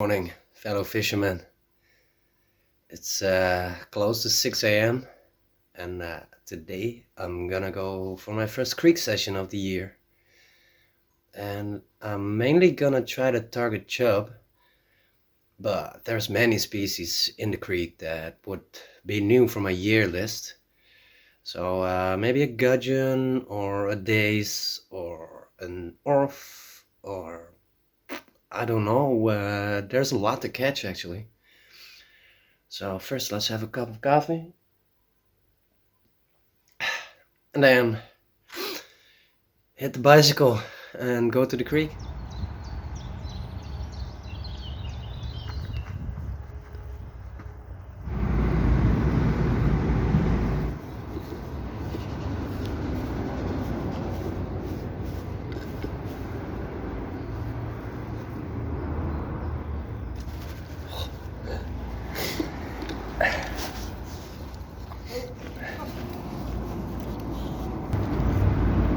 morning, fellow fishermen. It's close to 6 a.m. and today I'm gonna go for my first creek session of the year. And I'm mainly gonna try to target chub, but there's many species in the creek that would be new for my year list. So maybe a gudgeon or a dace or an orf or I don't know, there's a lot to catch actually. So first let's have a cup of coffee and then hit the bicycle and go to the creek.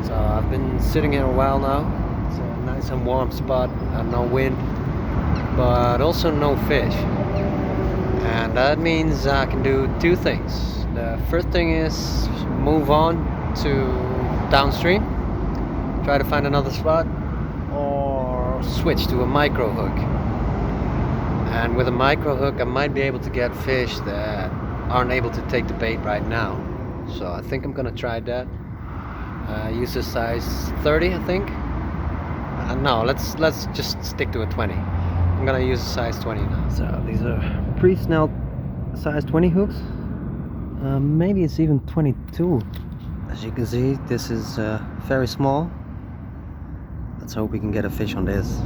So I've been sitting here a while now. It's a nice and warm spot, no wind, but also no fish. And that means I can do two things. The first thing is move on to downstream, try to find another spot, or switch to a micro hook. And with a micro hook I might be able to get fish that aren't able to take the bait right now. So I think I'm gonna try that. Use a size 30, I think. No, let's just stick to a 20. I'm gonna use a size 20 now. So these are pre-snelled size 20 hooks. Maybe it's even 22. As you can see, this is very small. Let's hope we can get a fish on this.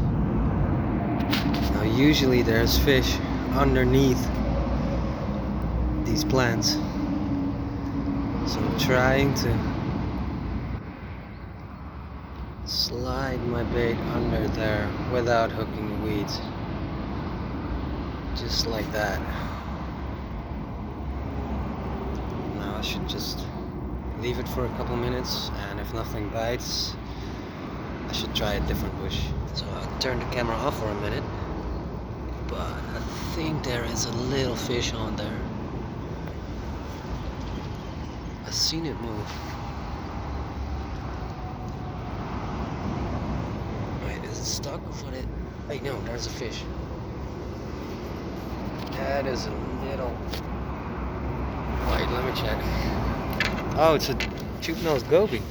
Now usually there's fish underneath these plants, so I'm trying to slide my bait under there without hooking the weeds, just like that. Now I should just leave it for a couple minutes, and if nothing bites I should try a different bush. So I'll turn the camera off for a minute, but I think there is a little fish on there. I've seen it move. Stuck on it. Wait, no, there's a fish. That is a little. Wait, let me check. Oh, it's a tubenose goby.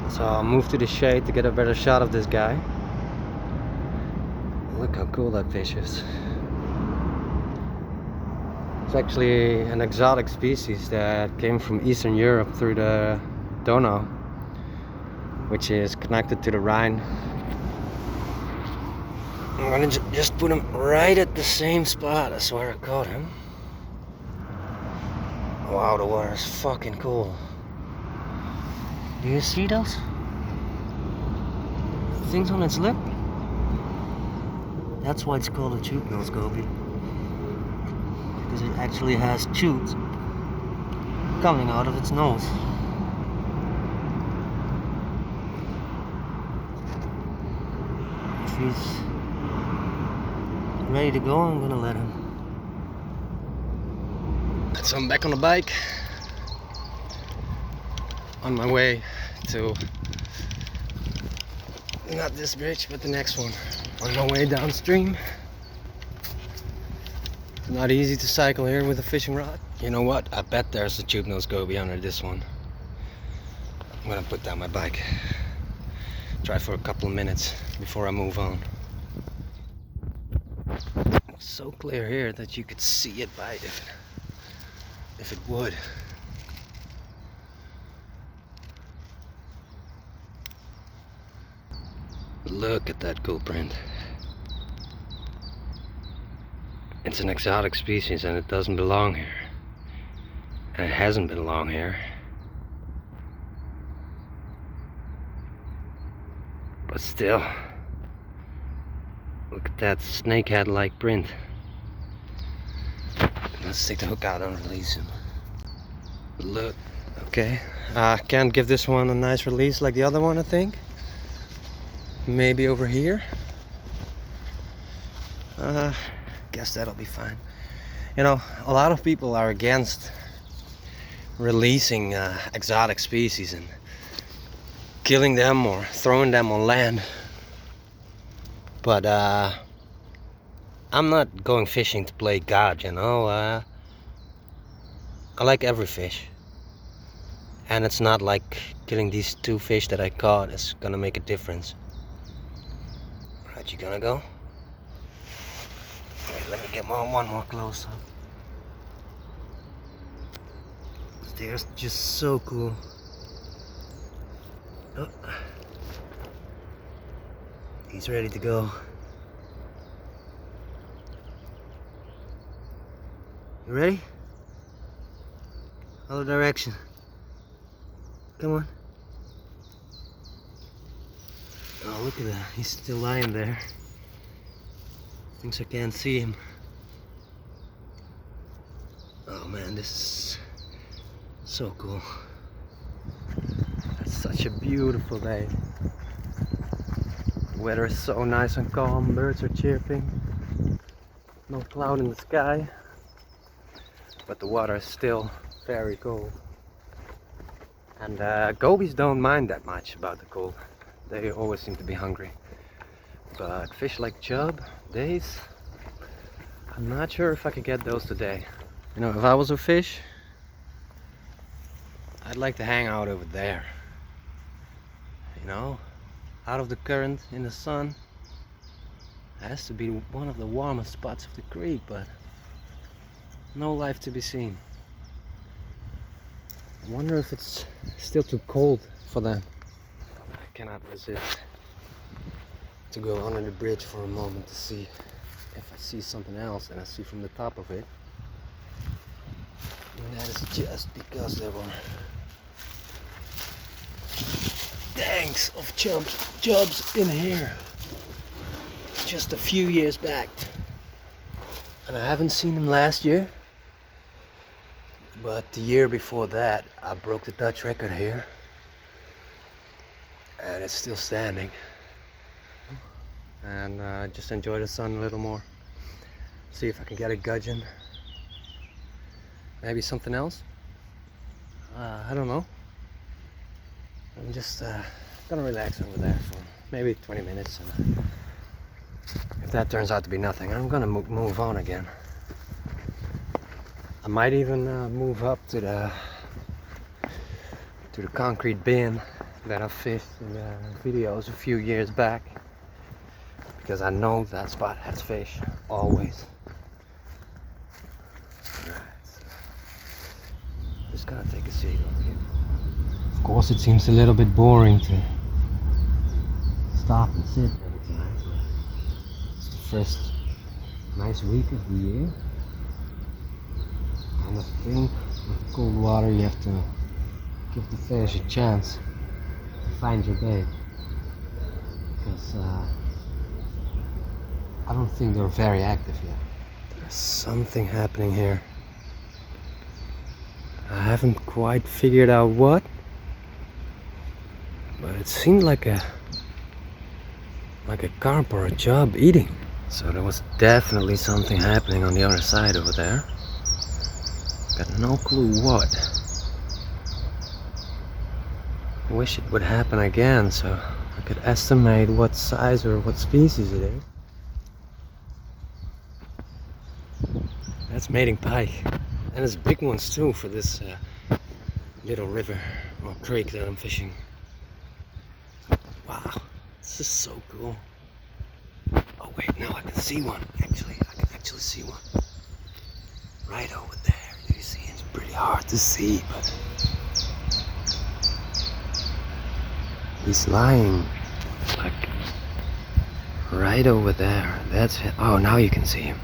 So I'll move to the shade to get a better shot of this guy. Look how cool that fish is. It's actually an exotic species that came from Eastern Europe through the Donau, which is connected to the Rhine. I'm gonna just put him right at the same spot as where I caught him. Wow, the water is fucking cool. Do you see those things on its lip? That's why it's called a tubenose goby. Because it actually has tubes coming out of its nose. If he's ready to go, I'm gonna let him. So I'm back on the bike, on my way to not this bridge but the next one, on my way downstream. Not easy to cycle here with a fishing rod. You know what? I bet there's a tubenose goby under this one. I'm gonna put down my bike. Try for a couple of minutes before I move on. It's so clear here that you could see it bite if it would. Look at that cool print. It's an exotic species and it doesn't belong here. And it hasn't been long here. But still, look at that snakehead-like print. Let's take the hook out and release him. But look, Okay, I can't give this one a nice release like the other one, I think. Maybe over here. Guess that'll be fine. You know, a lot of people are against releasing exotic species and killing them or throwing them on land. But I'm not going fishing to play God, you know. I like every fish. And it's not like killing these 2 fish that I caught is gonna make a difference. Right, you gonna go? Wait, let me get one more close up. They're just so cool. Oh. He's ready to go. You ready? Other direction. Come on. Oh, look at that. He's still lying there. Thinks I can't see him. Oh man, this is so cool. It's such a beautiful day. The weather is so nice and calm. Birds are chirping. No cloud in the sky. But the water is still very cold. And gobies don't mind that much about the cold. They always seem to be hungry. But fish like chub, dace, I'm not sure if I could get those today. You know, if I was a fish, I'd like to hang out over there. You know, out of the current, in the sun. It has to be one of the warmest spots of the creek, but no life to be seen. I wonder if it's still too cold for them. I cannot resist to go under the bridge for a moment to see if I see something else, and I see from the top of it. And that is just because there were tanks of chubs in here just a few years back. And I haven't seen them last year, but the year before that I broke the Dutch record here, and it's still standing. And just enjoy the sun a little more. See if I can get a gudgeon. Maybe something else. I don't know. I'm just gonna relax over there for maybe 20 minutes. And if that turns out to be nothing, I'm gonna move on again. I might even move up to the concrete bin that I fished in videos a few years back, because I know that spot has fish always. Alright, so just gonna take a seat over here. Of course, it seems a little bit boring to stop and sit every time, but it's the first nice week of the year. And I think with the cold water you have to give the fish a chance to find your bait, because I don't think they're very active yet. There's something happening here. I haven't quite figured out what, but it seemed like a carp or a chub eating. So there was definitely something happening on the other side over there. Got no clue what. I wish it would happen again so I could estimate what size or what species it is. That's mating pike, and it's big ones too for this little river or creek that I'm fishing. Wow, this is so cool. Oh wait, now I can see one. Actually, I can actually see one right over there. You see, it's pretty hard to see, but he's lying like right over there. That's it. Oh, now you can see him.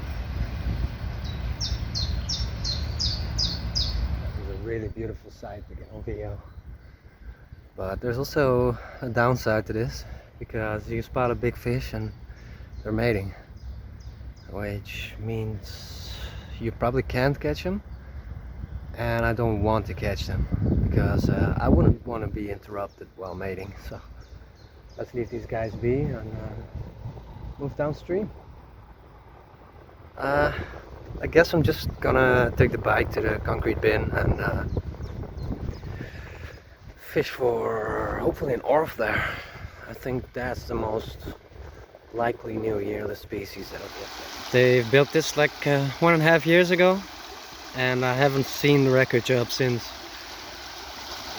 Really beautiful sight to get on video, but there's also a downside to this, because you spot a big fish and they're mating, which means you probably can't catch them, and I don't want to catch them because I wouldn't want to be interrupted while mating. So let's leave these guys be and move downstream. I guess I'm just gonna take the bike to the concrete bin and fish for hopefully an orph there. I think that's the most likely new yearlist species out there. They built this like 1.5 years ago, and I haven't seen the wreckage up since.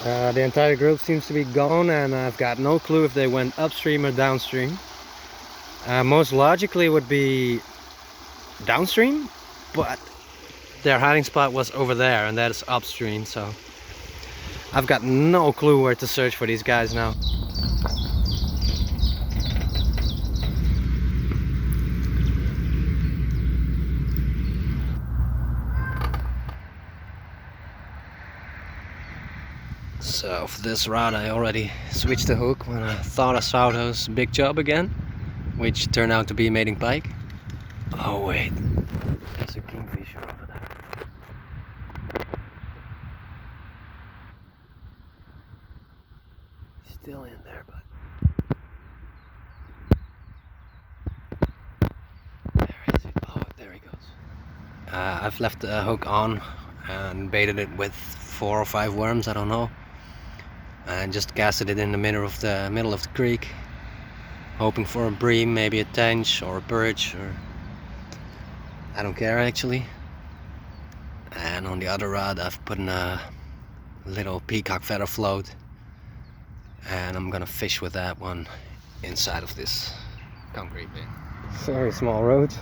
The entire group seems to be gone, and I've got no clue if they went upstream or downstream. Most logically would be downstream, but their hiding spot was over there, and that is upstream, so I've got no clue where to search for these guys now. So for this rod I already switched the hook when I thought I saw those big chub again, which turned out to be a mating pike. Oh wait, there's a kingfisher over there. He's still in there, but where is he? Oh, there he goes. I've left the hook on and baited it with 4 or 5 worms, I don't know, and just casted it in the middle of the creek, hoping for a bream, maybe a tench or a perch, or I don't care actually. And on the other rod I've put in a little peacock feather float, and I'm gonna fish with that one inside of this concrete bin. Very small roach,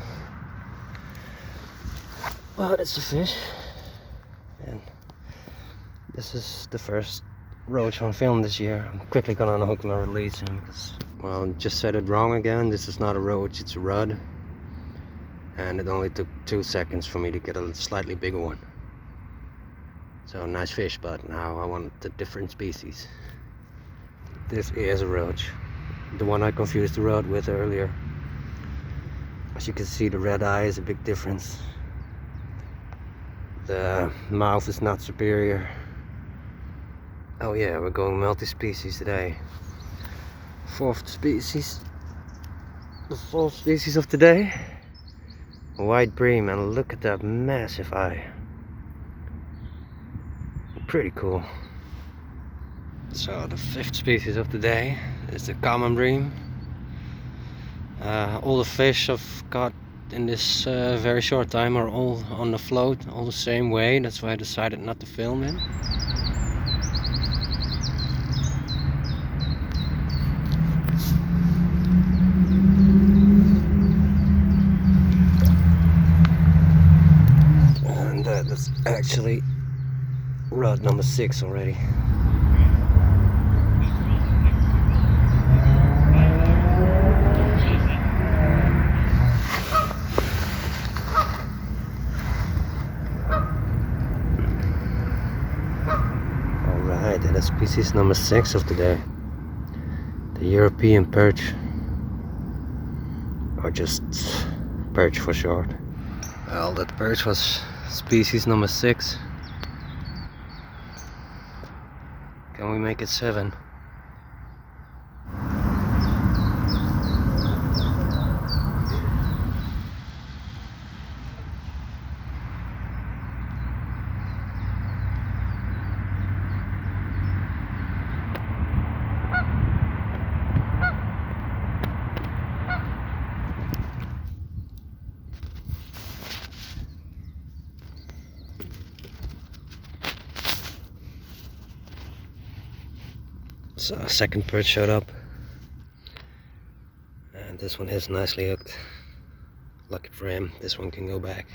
but it's a fish, and this is the first roach on film this year. I'm quickly gonna unhook him and release him because, well, I just said it wrong again. This is not a roach, it's a rudd, and it only took 2 seconds for me to get a slightly bigger one. So nice fish, but now I want a different species. This is a roach, the one I confused the rudd with earlier. As you can see, the red eye is a big difference. The mouth is not superior. Oh yeah, we're going multi-species today. Fourth species. The fourth species of today. White bream, and look at that massive eye. Pretty cool. So the fifth species of the day is the common bream. All the fish I've got in this very short time are all on the float, all the same way. That's why I decided not to film it. And that's actually rod number 6 already. Alright, that is species number 6 of the day. The European perch, or just perch for short. Well, that perch was species number 6. Can we make it 7? So a second perch showed up, and this one is nicely hooked. Lucky for him, this one can go back.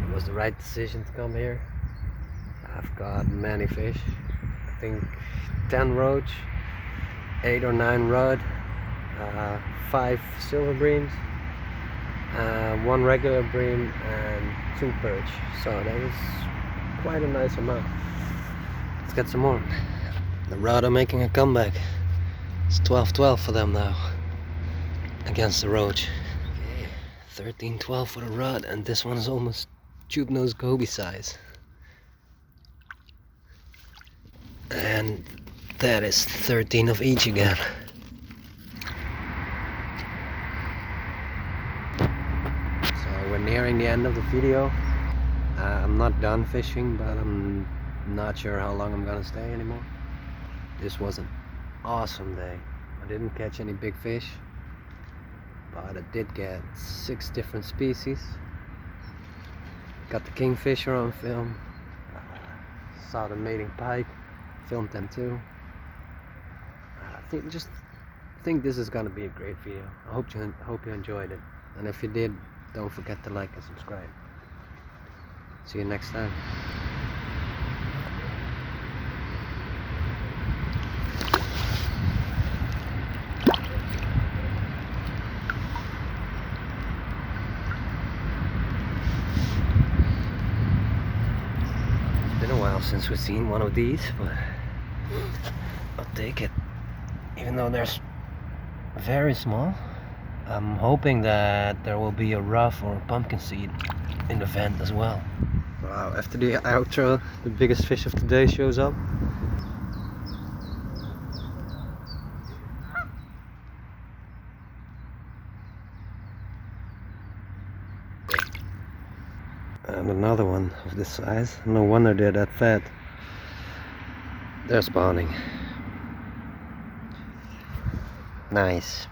It was the right decision to come here. I've got many fish. I think 10 roach, 8 or 9 rudd, 5 silver breams, 1 regular bream, and 2 perch. So that was quite a nice amount. Let's get some more. The rod are making a comeback. It's 12-12 for them now against the roach. Okay, 13-12 for the rod, and this one is almost tubenose goby size. And that is 13 of each again. So we're nearing the end of the video. I'm not done fishing, but I'm not sure how long I'm gonna stay anymore. This was an awesome day. I didn't catch any big fish, but I did get 6 different species. Got the kingfisher on film. Saw the mating pike. Filmed them too. I think this is gonna be a great video. I hope you enjoyed it, and if you did, don't forget to like and subscribe. See you next time. It's been a while since we've seen one of these, but I'll take it. Even though they're very small, I'm hoping that there will be a rough or a pumpkin seed in the vent as well. Wow, after the outro, the biggest fish of today shows up. And another one of this size. No wonder they're that fat. They're spawning. Nice.